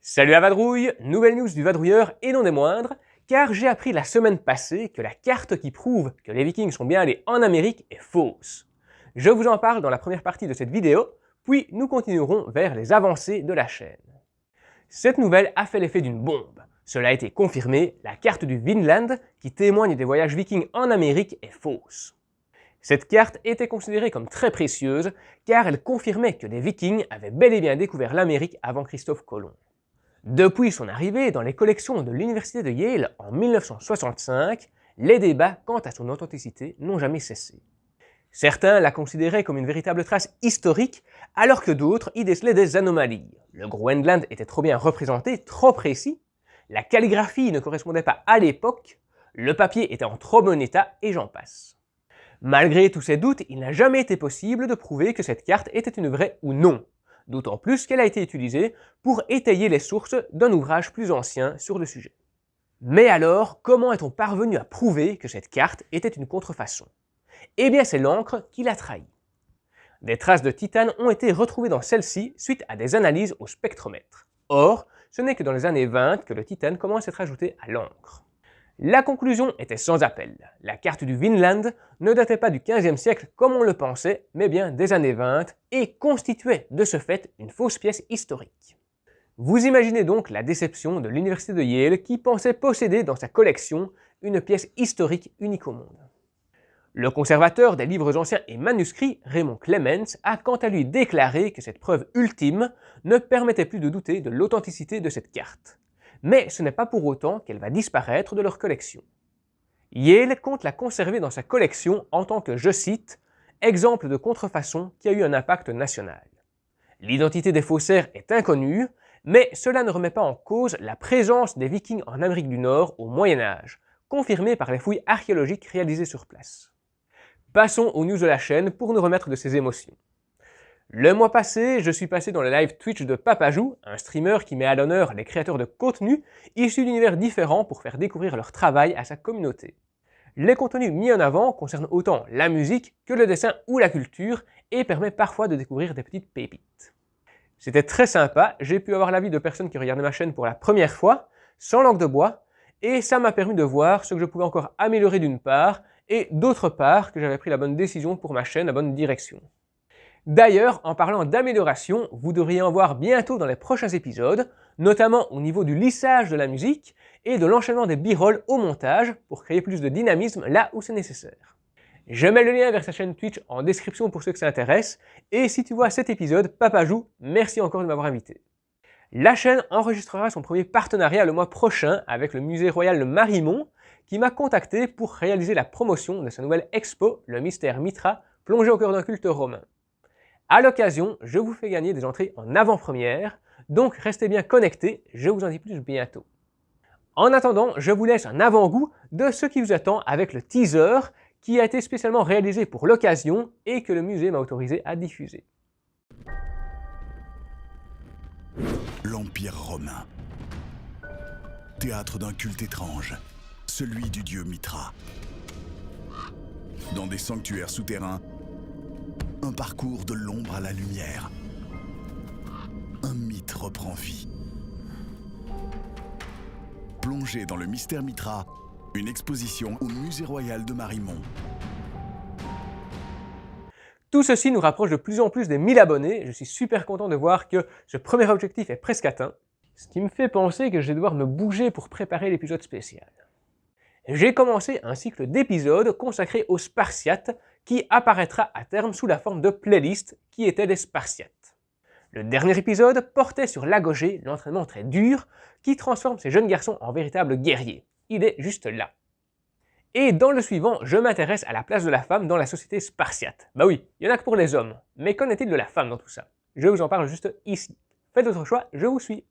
Salut la vadrouille, nouvelle news du vadrouilleur et non des moindres, car j'ai appris la semaine passée que la carte qui prouve que les Vikings sont bien allés en Amérique est fausse. Je vous en parle dans la première partie de cette vidéo, puis nous continuerons vers les avancées de la chaîne. Cette nouvelle a fait l'effet d'une bombe. Cela a été confirmé, la carte du Vinland, qui témoigne des voyages vikings en Amérique, est fausse. Cette carte était considérée comme très précieuse, car elle confirmait que les Vikings avaient bel et bien découvert l'Amérique avant Christophe Colomb. Depuis son arrivée dans les collections de l'université de Yale en 1965, les débats quant à son authenticité n'ont jamais cessé. Certains la considéraient comme une véritable trace historique, alors que d'autres y décelaient des anomalies. Le Groenland était trop bien représenté, trop précis, la calligraphie ne correspondait pas à l'époque, le papier était en trop bon état, et j'en passe. Malgré tous ces doutes, il n'a jamais été possible de prouver que cette carte était une vraie ou non, d'autant plus qu'elle a été utilisée pour étayer les sources d'un ouvrage plus ancien sur le sujet. Mais alors, comment est-on parvenu à prouver que cette carte était une contrefaçon? Eh bien, c'est l'encre qui l'a trahi. Des traces de titane ont été retrouvées dans celle-ci suite à des analyses au spectromètre. Or, ce n'est que dans les années 20 que le titane commence à être ajouté à l'encre. La conclusion était sans appel. La carte du Vinland ne datait pas du XVe siècle comme on le pensait, mais bien des années 20 et constituait de ce fait une fausse pièce historique. Vous imaginez donc la déception de l'université de Yale qui pensait posséder dans sa collection une pièce historique unique au monde. Le conservateur des livres anciens et manuscrits, Raymond Clements, a quant à lui déclaré que cette preuve ultime ne permettait plus de douter de l'authenticité de cette carte. Mais ce n'est pas pour autant qu'elle va disparaître de leur collection. Yale compte la conserver dans sa collection en tant que, je cite, « exemple de contrefaçon qui a eu un impact national ». L'identité des faussaires est inconnue, mais cela ne remet pas en cause la présence des Vikings en Amérique du Nord au Moyen-Âge, confirmée par les fouilles archéologiques réalisées sur place. Passons aux news de la chaîne pour nous remettre de ces émotions. Le mois passé, je suis passé dans le live Twitch de Papajou, un streamer qui met à l'honneur les créateurs de contenu issus d'univers différents pour faire découvrir leur travail à sa communauté. Les contenus mis en avant concernent autant la musique que le dessin ou la culture et permettent parfois de découvrir des petites pépites. C'était très sympa, j'ai pu avoir l'avis de personnes qui regardaient ma chaîne pour la première fois, sans langue de bois, et ça m'a permis de voir ce que je pouvais encore améliorer d'une part, et d'autre part que j'avais pris la bonne décision pour ma chaîne, la bonne direction. D'ailleurs, en parlant d'amélioration, vous devriez en voir bientôt dans les prochains épisodes, notamment au niveau du lissage de la musique et de l'enchaînement des b-rolls au montage pour créer plus de dynamisme là où c'est nécessaire. Je mets le lien vers sa chaîne Twitch en description pour ceux que ça intéresse, et si tu vois cet épisode, Papajou, merci encore de m'avoir invité. La chaîne enregistrera son premier partenariat le mois prochain avec le musée royal de Marimont, qui m'a contacté pour réaliser la promotion de sa nouvelle expo, le mystère Mithra, plongé au cœur d'un culte romain. À l'occasion, je vous fais gagner des entrées en avant-première, donc restez bien connectés, je vous en dis plus bientôt. En attendant, je vous laisse un avant-goût de ce qui vous attend avec le teaser qui a été spécialement réalisé pour l'occasion et que le musée m'a autorisé à diffuser. L'Empire romain. Théâtre d'un culte étrange, celui du dieu Mithra. Dans des sanctuaires souterrains, un parcours de l'ombre à la lumière. Un mythe reprend vie. Plongez dans le mystère Mithra, une exposition au musée royal de Marimont. Tout ceci nous rapproche de plus en plus des 1000 abonnés, je suis super content de voir que ce premier objectif est presque atteint, ce qui me fait penser que je vais devoir me bouger pour préparer l'épisode spécial. J'ai commencé un cycle d'épisodes consacrés aux Spartiates qui apparaîtra à terme sous la forme de playlists qui étaient des Spartiates. Le dernier épisode portait sur l'agogé, l'entraînement très dur, qui transforme ces jeunes garçons en véritables guerriers. Il est juste là. Et dans le suivant, je m'intéresse à la place de la femme dans la société spartiate. Bah oui, il y en a que pour les hommes, mais qu'en est-il de la femme dans tout ça? Je vous en parle juste ici. Faites votre choix, je vous suis.